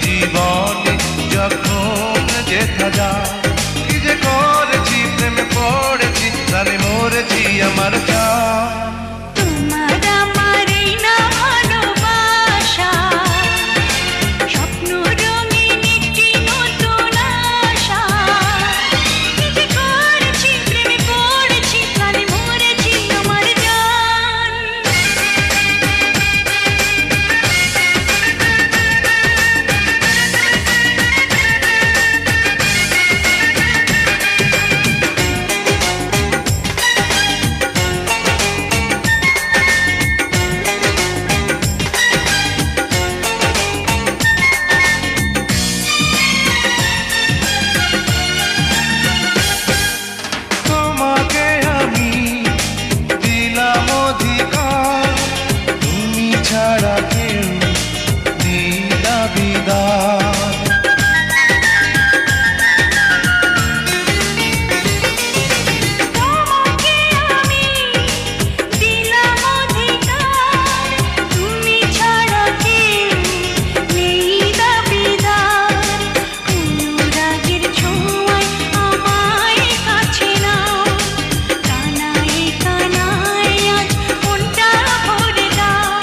জীবনে যখন যেথা যা কি যে করেছি প্রেমে পড়েছি প্রাণে মরেছি আমার জান তোমার আমার এই না ভালোবাসা স্বপ্ন রঙিন একটি নতুন আশা কি যে করেছি প্রেমে পড়েছি প্রাণে মরেছি আমার জান তোমাকে আমি দিলাম অধিকার তুমি ছাড়া কেউ দিলা বিদায় তোমাকে আমি দিলাম অধিকার তুমি ছাড়া কেউ নেই দাবিদার অনুরাগের ছোঁয়ায় আমায় কাছে নাও কানায় কানায় আজ মনটা ভরে দাও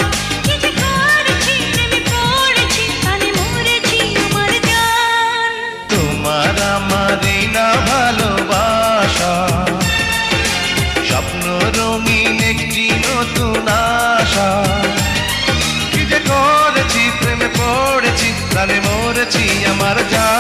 কি যে করেছি প্রেমে পড়েছি প্রাণে মরেছি আমার জান তোমার আমার এই না ভালোবাসা স্বপ্ন রঙিন একটি নতুন আশা কি যে করেছি প্রেমে পড়েছি প্রাণে মরেছি আমার জান